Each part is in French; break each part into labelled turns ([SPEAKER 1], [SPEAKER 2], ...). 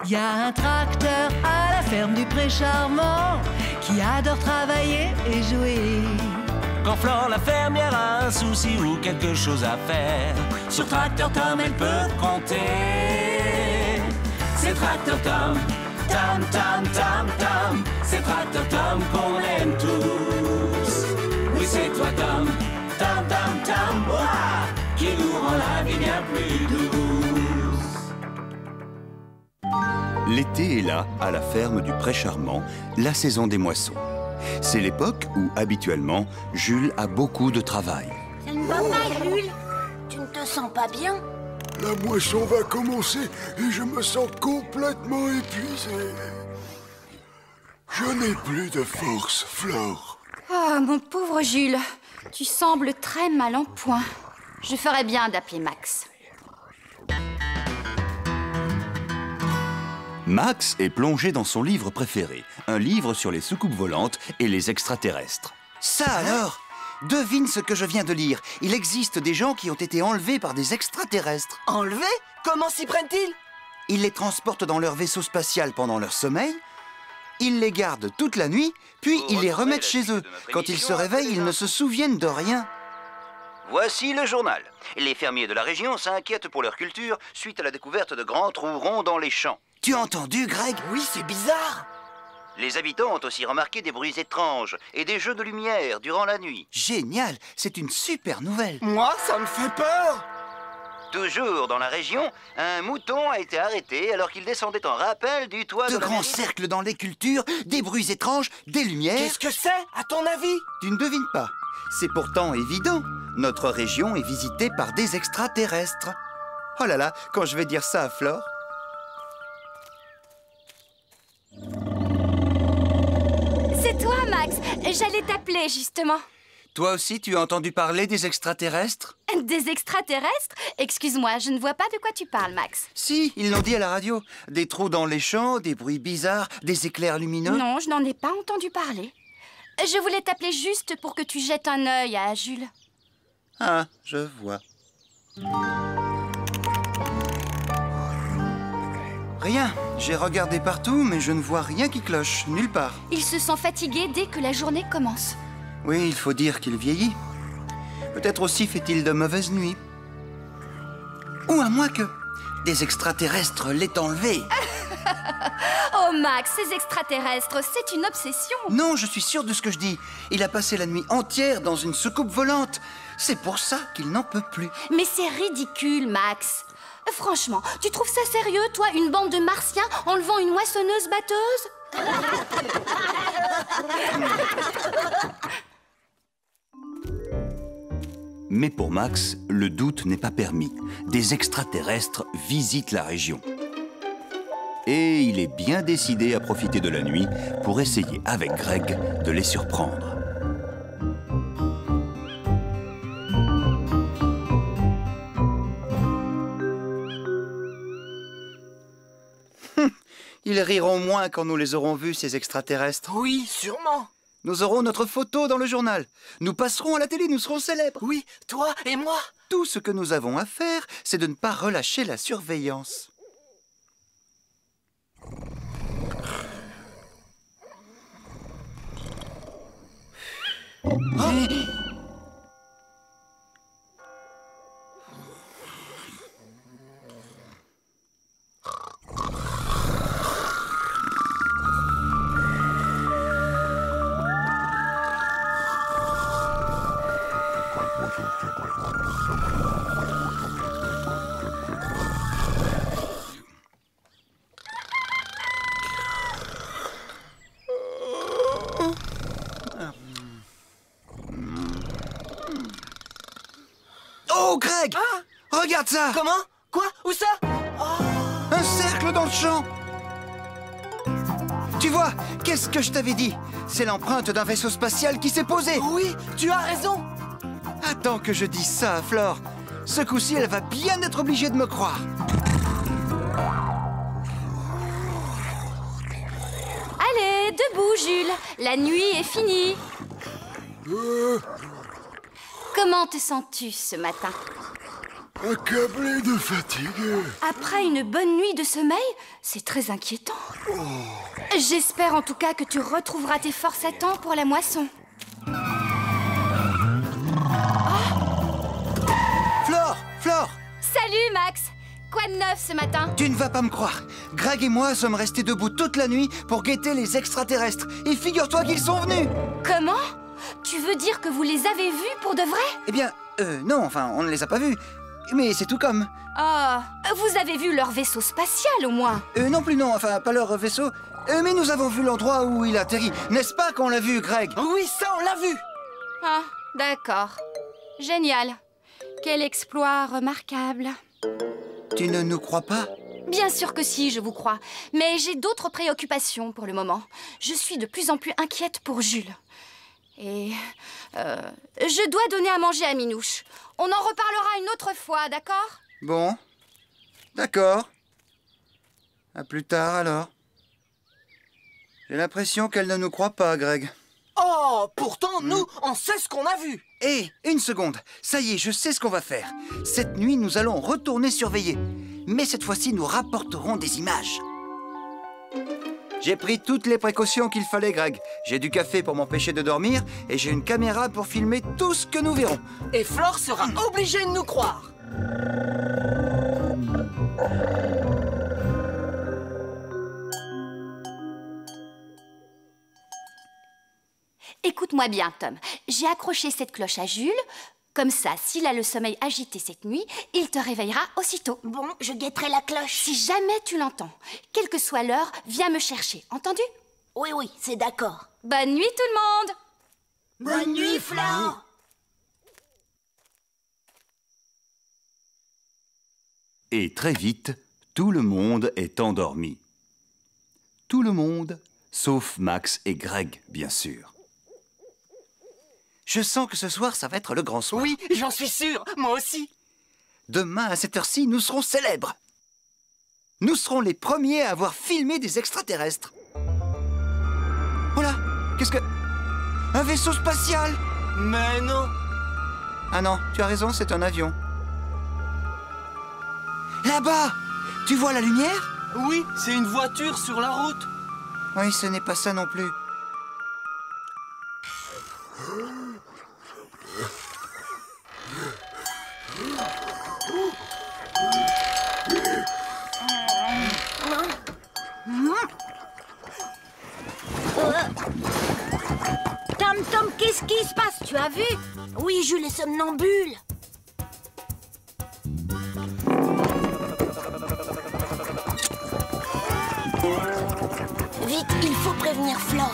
[SPEAKER 1] Y a un tracteur à la ferme du Pré Charmant qui adore travailler et jouer.
[SPEAKER 2] Quand Flore la fermière a un souci ou quelque chose à faire, sur Tracteur Tom elle peut compter. C'est Tracteur Tom, Tom, Tom, Tom, Tom. C'est Tracteur Tom qu'on aime tous. Oui, c'est toi Tom, Tom, Tom, Tom, ouah, qui nous rend la vie bien plus douce.
[SPEAKER 3] L'été est là, à la ferme du Pré Charmant, la saison des moissons. C'est l'époque où, habituellement, Jules a beaucoup de travail.
[SPEAKER 4] Ça ne va pas, Jules? Tu ne te sens pas bien?
[SPEAKER 5] La moisson va commencer et je me sens complètement épuisé. Je n'ai plus de force, Flore.
[SPEAKER 6] Oh, mon pauvre Jules, tu sembles très mal en point. Je ferais bien d'appeler Max.
[SPEAKER 3] Max est plongé dans son livre préféré, un livre sur les soucoupes volantes et les extraterrestres.
[SPEAKER 7] Ça alors? Devine ce que je viens de lire. Il existe des gens qui ont été enlevés par des extraterrestres.
[SPEAKER 8] Enlevés? Comment s'y prennent-ils?
[SPEAKER 7] Ils les transportent dans leur vaisseau spatial pendant leur sommeil. Ils les gardent toute la nuit, puis ils les remettent chez eux. Quand ils se réveillent, ils ne se souviennent de rien.
[SPEAKER 9] Voici le journal. Les fermiers de la région s'inquiètent pour leur culture suite à la découverte de grands trous ronds dans les champs.
[SPEAKER 7] Tu as entendu, Greg?
[SPEAKER 8] Oui, c'est bizarre.
[SPEAKER 9] Les habitants ont aussi remarqué des bruits étranges et des jeux de lumière durant la nuit.
[SPEAKER 7] Génial, c'est une super nouvelle.
[SPEAKER 8] Moi, ça me fait peur.
[SPEAKER 9] Toujours dans la région, un mouton a été arrêté alors qu'il descendait en rappel du toit de
[SPEAKER 7] De
[SPEAKER 9] la
[SPEAKER 7] grands
[SPEAKER 9] mairie.
[SPEAKER 7] cercles dans les cultures, des bruits étranges, des lumières.
[SPEAKER 8] Qu'est-ce que c'est, à ton avis?
[SPEAKER 7] Tu ne devines pas. C'est pourtant évident. Notre région est visitée par des extraterrestres. Oh là là, quand je vais dire ça à Flore.
[SPEAKER 6] C'est toi, Max. J'allais t'appeler, justement.
[SPEAKER 7] Toi aussi, tu as entendu parler des extraterrestres?
[SPEAKER 6] Des extraterrestres? Excuse-moi, je ne vois pas de quoi tu parles, Max.
[SPEAKER 7] Si, ils l'ont dit à la radio. Des trous dans les champs, des bruits bizarres, des éclairs lumineux.
[SPEAKER 6] Non, je n'en ai pas entendu parler. Je voulais t'appeler juste pour que tu jettes un œil à Jules.
[SPEAKER 7] Ah, je vois. Rien. J'ai regardé partout, mais je ne vois rien qui cloche, nulle part.
[SPEAKER 6] Il se sent fatigué dès que la journée commence.
[SPEAKER 7] Oui, il faut dire qu'il vieillit. Peut-être aussi fait-il de mauvaises nuits. Ou à moins que des extraterrestres l'aient enlevé.
[SPEAKER 6] Oh, Max, ces extraterrestres, c'est une obsession.
[SPEAKER 7] Non, je suis sûr de ce que je dis. Il a passé la nuit entière dans une soucoupe volante. C'est pour ça qu'il n'en peut plus.
[SPEAKER 6] Mais c'est ridicule, Max. Franchement, tu trouves ça sérieux, toi, une bande de martiens enlevant une moissonneuse-batteuse?
[SPEAKER 3] Mais pour Max, le doute n'est pas permis. Des extraterrestres visitent la région. Et il est bien décidé à profiter de la nuit pour essayer avec Greg de les surprendre.
[SPEAKER 7] Ils riront moins quand nous les aurons vus, ces extraterrestres.
[SPEAKER 8] Oui, sûrement.
[SPEAKER 7] Nous aurons notre photo dans le journal. Nous passerons à la télé, nous serons célèbres.
[SPEAKER 8] Oui, toi et moi.
[SPEAKER 7] Tout ce que nous avons à faire, c'est de ne pas relâcher la surveillance. Oh, Greg!
[SPEAKER 8] Ah!
[SPEAKER 7] Regarde ça!
[SPEAKER 8] Comment? Quoi? Où ça?
[SPEAKER 7] Un cercle dans le champ! Tu vois, qu'est-ce que je t'avais dit? C'est l'empreinte d'un vaisseau spatial qui s'est posé!
[SPEAKER 8] Oui, tu as raison!
[SPEAKER 7] Attends que je dise ça à Flore. Ce coup-ci, elle va bien être obligée de me croire.
[SPEAKER 6] Allez, debout, Jules. La nuit est finie. Comment te sens-tu ce matin?
[SPEAKER 5] accablé de fatigue.
[SPEAKER 6] Après une bonne nuit de sommeil, c'est très inquiétant. J'espère en tout cas que tu retrouveras tes forces à temps pour la moisson.
[SPEAKER 7] Flore!
[SPEAKER 6] Salut Max! Quoi de neuf ce matin?
[SPEAKER 7] Tu ne vas pas me croire. Greg et moi sommes restés debout toute la nuit pour guetter les extraterrestres. Et figure-toi qu'ils sont venus.
[SPEAKER 6] Comment? Tu veux dire que vous les avez vus pour de vrai?
[SPEAKER 7] Eh bien, non, enfin, on ne les a pas vus. Mais c'est tout comme.
[SPEAKER 6] Ah, vous avez vu leur vaisseau spatial au moins?
[SPEAKER 7] Non plus non, enfin, pas leur vaisseau. Mais nous avons vu l'endroit où il atterrit. N'est-ce pas qu'on l'a vu, Greg?
[SPEAKER 8] Oui, ça, on l'a vu.
[SPEAKER 6] Ah, d'accord. Génial. Quel exploit remarquable.
[SPEAKER 7] Tu ne nous crois pas?
[SPEAKER 6] Bien sûr que si, je vous crois. Mais j'ai d'autres préoccupations pour le moment. Je suis de plus en plus inquiète pour Jules. Et je dois donner à manger à Minouche. On en reparlera une autre fois, d'accord?
[SPEAKER 7] Bon. D'accord. À plus tard, alors. J'ai l'impression qu'elle ne nous croit pas, Greg.
[SPEAKER 8] Oh, pourtant, nous, on sait ce qu'on a vu.
[SPEAKER 7] Hé, une seconde. Ça y est, je sais ce qu'on va faire. Cette nuit, nous allons retourner surveiller. Mais cette fois-ci, nous rapporterons des images. J'ai pris toutes les précautions qu'il fallait, Greg. J'ai du café pour m'empêcher de dormir et j'ai une caméra pour filmer tout ce que nous verrons.
[SPEAKER 8] Et Flore sera obligée de nous croire.
[SPEAKER 6] Écoute-moi bien, Tom. J'ai accroché cette cloche à Jules. Comme ça, s'il a le sommeil agité cette nuit, il te réveillera aussitôt.
[SPEAKER 4] Bon, je guetterai la cloche.
[SPEAKER 6] Si jamais tu l'entends, quelle que soit l'heure, viens me chercher. Entendu?
[SPEAKER 4] Oui, c'est d'accord.
[SPEAKER 6] Bonne nuit tout le monde!
[SPEAKER 4] Bonne nuit, Flore.
[SPEAKER 3] Et très vite, tout le monde est endormi. Tout le monde, sauf Max et Greg, bien sûr.
[SPEAKER 7] Je sens que ce soir, ça va être le grand soir.
[SPEAKER 8] Oui, j'en suis sûr, moi aussi.
[SPEAKER 7] Demain, à cette heure-ci, nous serons célèbres. Nous serons les premiers à avoir filmé des extraterrestres. Oh là, qu'est-ce que... Un vaisseau spatial!
[SPEAKER 8] Mais non.
[SPEAKER 7] Ah non, tu as raison, c'est un avion. Là-bas! Tu vois la lumière?
[SPEAKER 8] Oui, c'est une voiture sur la route.
[SPEAKER 7] Oui, ce n'est pas ça non plus.
[SPEAKER 4] Tom, qu'est-ce qui se passe? Tu as vu? Oui, Jules est somnambule. Vite, il faut prévenir Flore.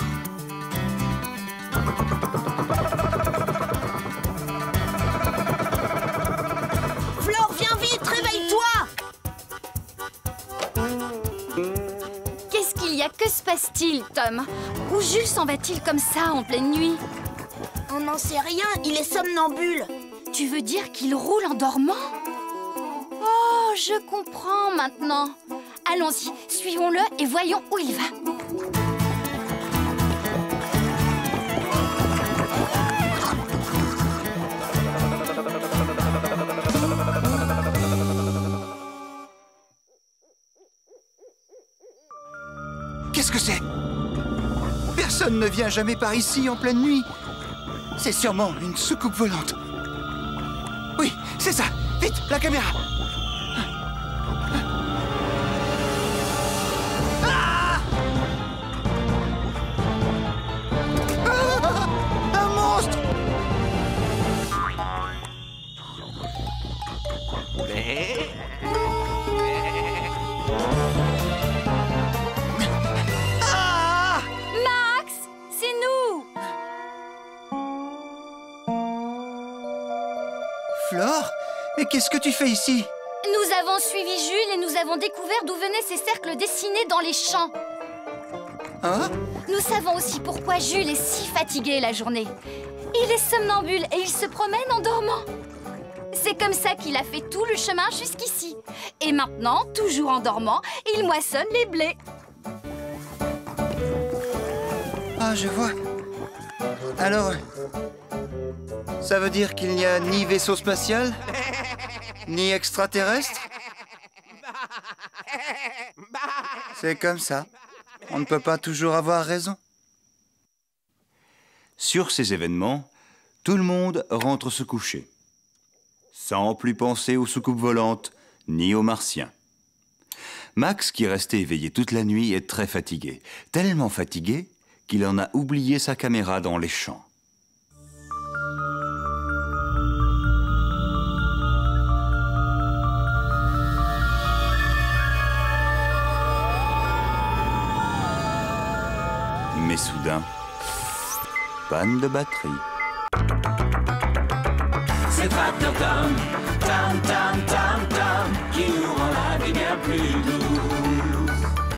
[SPEAKER 4] Flore, viens vite, réveille-toi!
[SPEAKER 6] Qu'est-ce qu'il y a? Que se passe-t-il, Tom? Où Jules s'en va-t-il comme ça en pleine nuit?
[SPEAKER 4] On n'en sait rien, il est somnambule.
[SPEAKER 6] Tu veux dire qu'il roule en dormant? Oh, je comprends maintenant. Allons-y, suivons-le et voyons où il va.
[SPEAKER 7] Qu'est-ce que c'est? Personne ne vient jamais par ici en pleine nuit. C'est sûrement une soucoupe volante. Oui, c'est ça. Vite, la caméra. Ah! Ah! Un monstre! Ah!
[SPEAKER 6] Max, c'est nous!
[SPEAKER 7] Flore, mais qu'est-ce que tu fais ici?
[SPEAKER 6] Nous avons suivi Jules et nous avons découvert d'où venaient ces cercles dessinés dans les champs.
[SPEAKER 7] Hein?
[SPEAKER 6] Nous savons aussi pourquoi Jules est si fatigué la journée. Il est somnambule et il se promène en dormant. C'est comme ça qu'il a fait tout le chemin jusqu'ici. Et maintenant, toujours en dormant, il moissonne les blés.
[SPEAKER 7] Ah, je vois. Alors, ça veut dire qu'il n'y a ni vaisseau spatial, ni extraterrestre. C'est comme ça. On ne peut pas toujours avoir raison.
[SPEAKER 3] Sur ces événements, tout le monde rentre se coucher, sans plus penser aux soucoupes volantes ni aux martiens. Max, qui est resté éveillé toute la nuit, est très fatigué. Tellement fatigué qu'il en a oublié sa caméra dans les champs. Mais soudain, panne de batterie.
[SPEAKER 2] C'est Tracteur Tom, Tom, Tom, Tom, Tom, qui nous rend la vie bien plus douce.